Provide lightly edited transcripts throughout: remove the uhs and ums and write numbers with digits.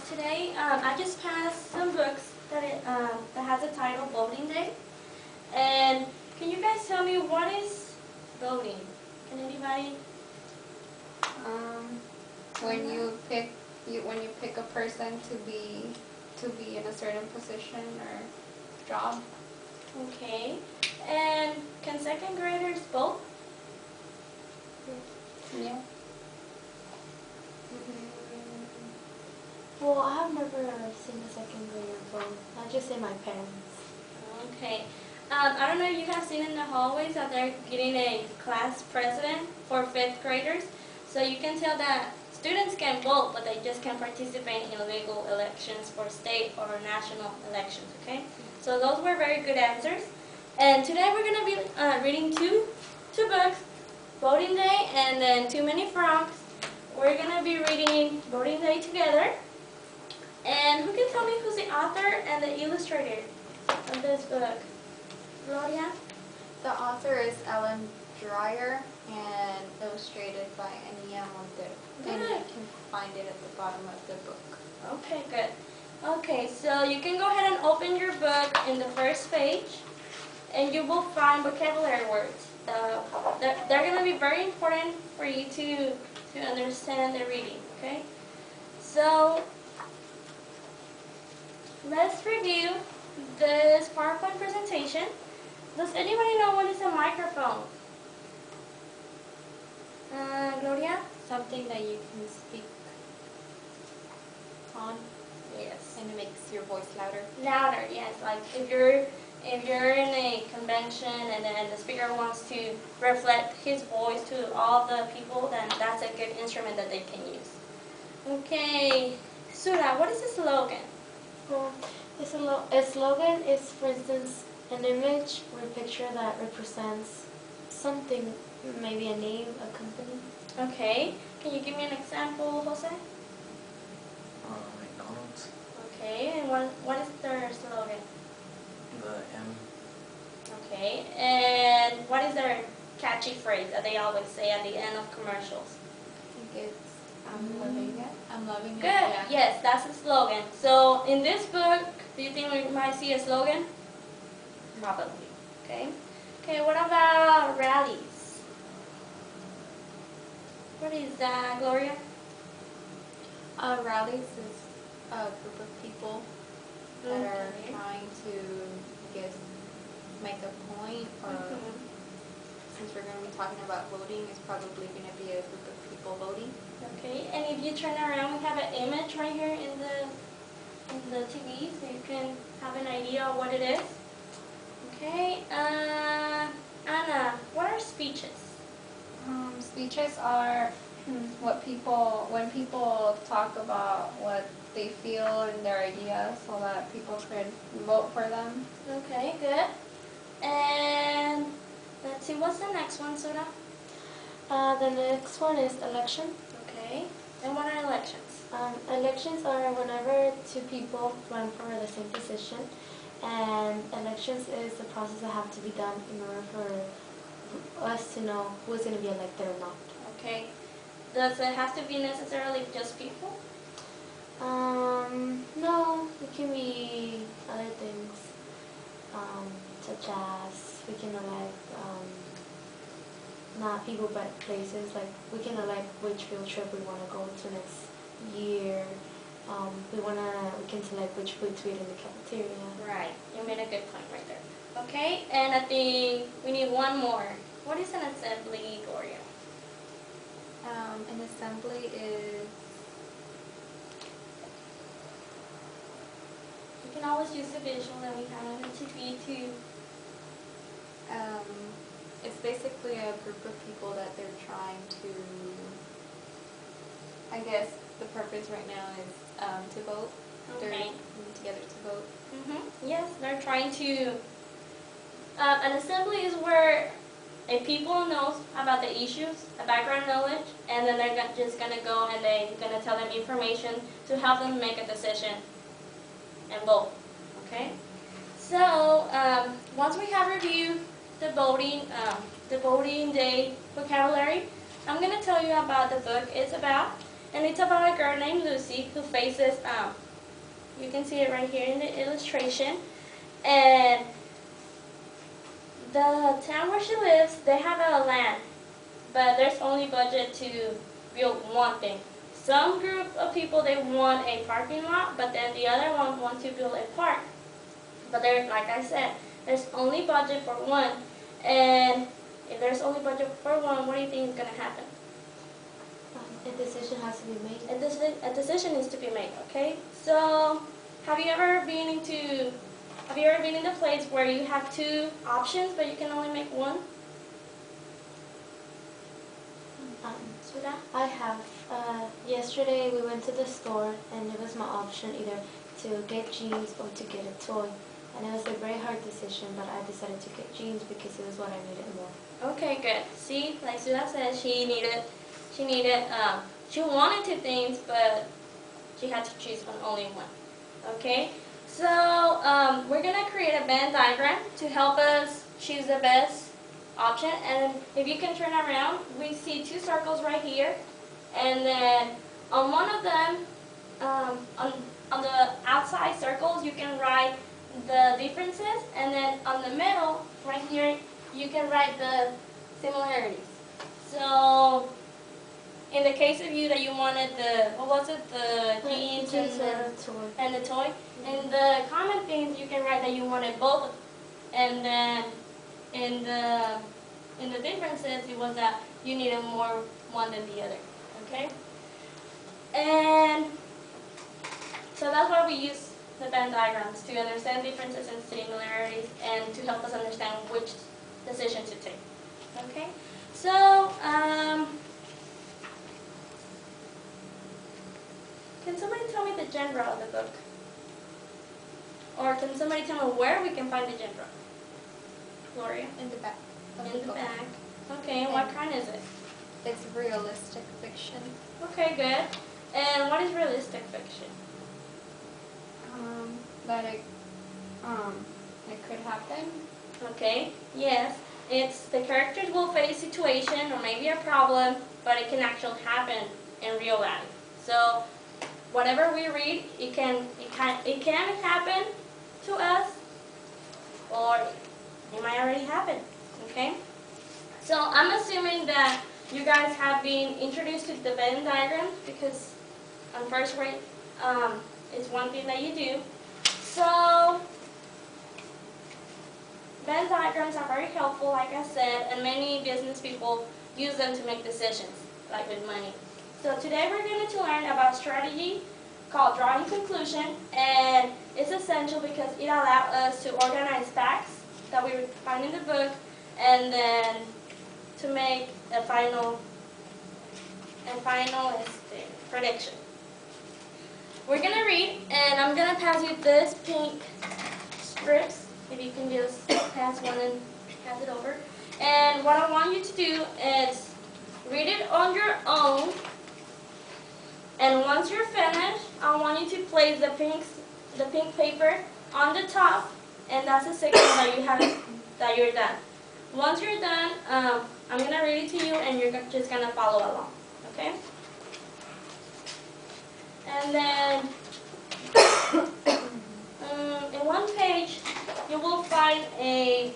Today I just passed some books that has the title Voting Day. And can you guys tell me what is voting? Can anybody? When you pick a person to be in a certain position or job. Okay. And can second graders vote? Yeah. Well, I have never seen a second grader vote. I just say my parents. Okay. I don't know if you have seen in the hallways that they're getting a class president for fifth graders. So you can tell that students can vote, but they just can't participate in legal elections for state or national elections, okay? So those were very good answers. And today we're going to be reading two books, Voting Day and then Too Many Frogs. We're going to be reading Voting Day together. And who can tell me who's the author and the illustrator of this book? Gloria? The author is Ellen Dreyer and illustrated by Ania Montero. And you can find it at the bottom of the book. Okay, good. Okay, so you can go ahead and open your book in the first page, and you will find vocabulary words. They're going to be very important for you to understand the reading, okay? So, let's review this PowerPoint presentation. Does anybody know what is a microphone? Gloria? Something that you can speak on. Yes. And it makes your voice louder. Louder, yes. Like if you're in a convention and then the speaker wants to reflect his voice to all the people, then that's a good instrument that they can use. Okay, Sura, what is the slogan? Well, a slogan is, for instance, an image or a picture that represents something, maybe a name, a company. Okay, can you give me an example, Jose? McDonald's. Okay, and what is their slogan? The M. Okay, and what is their catchy phrase that they always say at the end of commercials? I think it's I'm loving it. I'm loving it. Good, Yeah. yes, that's the slogan. So in this book, do you think we might see a slogan? Probably, okay. Okay, what about rallies? What is that, Gloria? Rallies is a group of people that are Okay. trying to, I guess, make a point, or since we're going to be talking about voting, it's probably going to be a group of people voting. Okay, and if you turn around, we have an image right here in the TV, so you can have an idea of what it is. Okay, Anna, what are speeches? Speeches are when people talk about what they feel and their ideas, so that people could vote for them. Okay, good. And let's see, what's the next one, Soda? The next one is election. Okay, and what are elections? Elections are whenever two people run for the same position, and elections is the process that have to be done in order for us to know who is going to be elected or not. Okay, does it have to be necessarily just people? No, it can be other things, such as we can elect not people but places. Like we can elect which field trip we want to go to next year. We can select which food to eat in the cafeteria. Right, you made a good point right there. Okay, and I think we need one more. What is an assembly, Gloria? An assembly is You can always use the visual that we have on the TV too. it's basically a group of people that they're trying to, I guess the purpose right now is to vote. They're Okay. coming together to vote. Yes, they're trying to. An assembly is where a people knows about the issues, a background knowledge, and then they're just gonna go and they're gonna tell them information to help them make a decision and vote. Okay. So once we have reviewed the voting day vocabulary, I'm gonna tell you about the book it's about. And it's about a girl named Lucy who faces, you can see it right here in the illustration. And the town where she lives, they have a land, but there's only budget to build one thing. Some group of people, they want a parking lot, but then the other one want to build a park. But there, like I said, there's only budget for one. And if there's only budget for one, what do you think is going to happen? A decision has to be made. A decision needs to be made, okay? So, have you ever been in the place where you have two options, but you can only make one? I have. Yesterday we went to the store and it was my option either to get jeans or to get a toy. And it was a very hard decision, but I decided to get jeans because it was what I needed more. Okay, good. See, like Suda said, she wanted two things, but she had to choose on only one. Okay, so we're gonna create a Venn diagram to help us choose the best option. And if you can turn around, we see two circles right here, and then on one of them, on the outside circles, you can write the differences, and then on the middle, right here, you can write the similarities. So, in the case of you that you wanted the, what was it, the jeans and the toy, and the common things, you can write that you wanted both, and then in the differences, it was that you needed more one than the other, okay? And so that's why we use the Venn diagrams, to understand differences and similarities and to help us understand which decision to take, okay? So, can somebody tell me the genre of the book? Or can somebody tell me where we can find the genre? Gloria? In the back. In the back. Okay, and what kind is it? It's realistic fiction. Okay, good. And what is realistic fiction? That it could happen. Okay, yes. It's the characters will face a situation or maybe a problem, but it can actually happen in real life. So whatever we read, it can happen to us, or it might already happen. Okay? So I'm assuming that you guys have been introduced to the Venn diagram, because on first grade, it's one thing that you do. So Venn diagrams are very helpful, like I said, and many business people use them to make decisions, like with money. So today we're going to learn about strategy called drawing conclusion, and it's essential because it allows us to organize facts that we find in the book, and then to make a final prediction. We're going to read, and I'm going to pass you this pink strips. If you can just pass one and pass it over. And what I want you to do is read it on your own. And once you're finished, I want you to place the pink paper on the top, and that's a signal that you're done. Once you're done, I'm gonna read it to you, and you're just gonna follow along. Okay? And then in one page, you will find a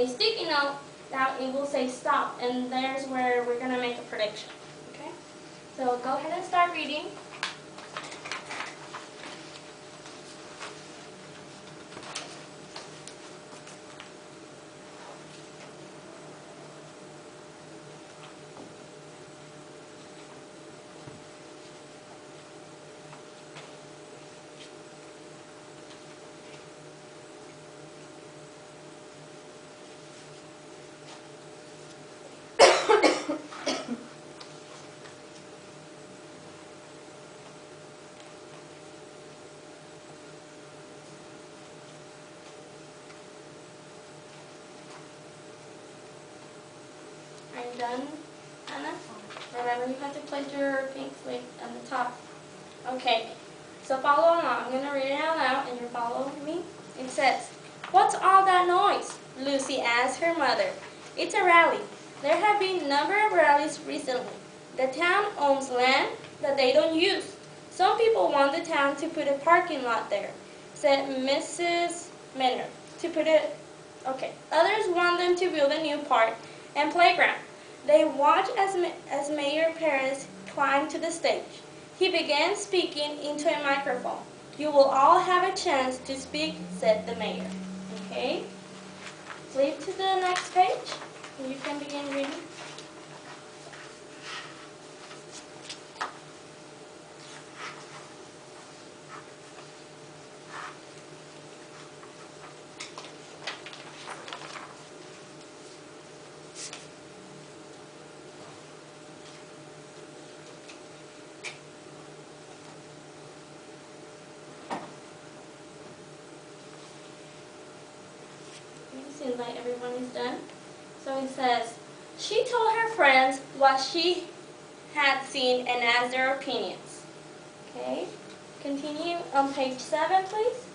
sticky note that it will say stop, and there's where we're going to make a prediction. Okay? So go ahead and start reading. Are you done, Anna? Remember, you have to place your pink slip on the top. Okay, so follow along. I'm going to read it out loud, and you follow me. It says, "What's all that noise?" Lucy asked her mother. "It's a rally. There have been a number of rallies recently. The town owns land that they don't use. Some people want the town to put a parking lot there, said Mrs. Minner. Others want them to build a new park and playground. They watched as Mayor Perez climbed to the stage. He began speaking into a microphone. You will all have a chance to speak, said the mayor. Okay? Flip to the next page, and you can begin reading. It seems like everyone is done. So it says, she told her friends what she had seen and asked their opinions. Okay, continue on page 7, please.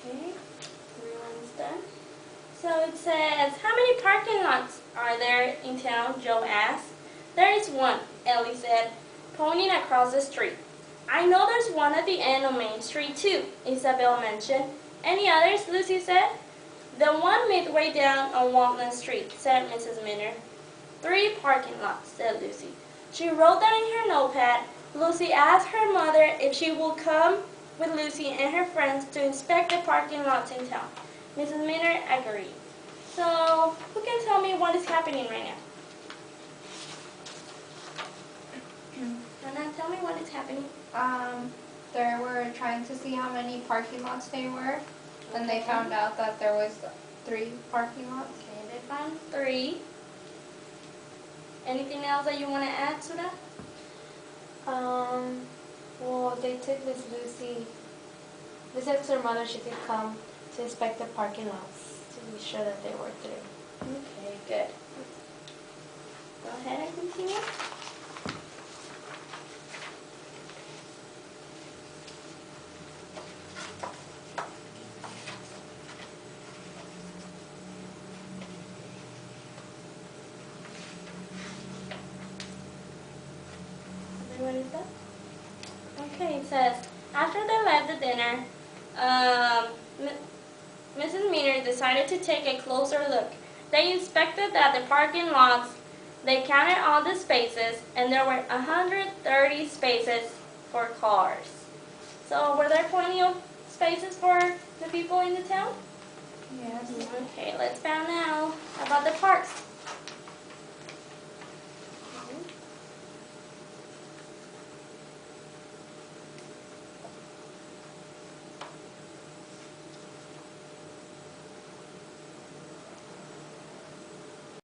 Okay, everyone's done. So it says, how many parking lots are there in town? Joe asked. There is one, Ellie said, pointing across the street. I know there's one at the end of Main Street too, Isabel mentioned. Any others? Lucy said. The one midway down on Walnut Street, said Mrs. Minner. 3 parking lots, said Lucy. She wrote that in her notepad. Lucy asked her mother if she would come with Lucy and her friends to inspect the parking lots in town. Mrs. Minner agreed. So, who can tell me what is happening right now? Anna, tell me what is happening. They were trying to see how many parking lots they were, and they found out that there was 3 parking lots. Okay, they found 3. Anything else that you want to add to that? Well, they took Miss Lucy. Miss asked her mother she could come to inspect the parking lots to be sure that they were through. Okay, good. Go ahead and continue. Everyone is done? Okay, it says, after they left the dinner, Mrs. Meaner decided to take a closer look. They inspected that the parking lots, they counted all the spaces, and there were 130 spaces for cars. So were there plenty of spaces for the people in the town? Yes. Okay, let's find out about the parks.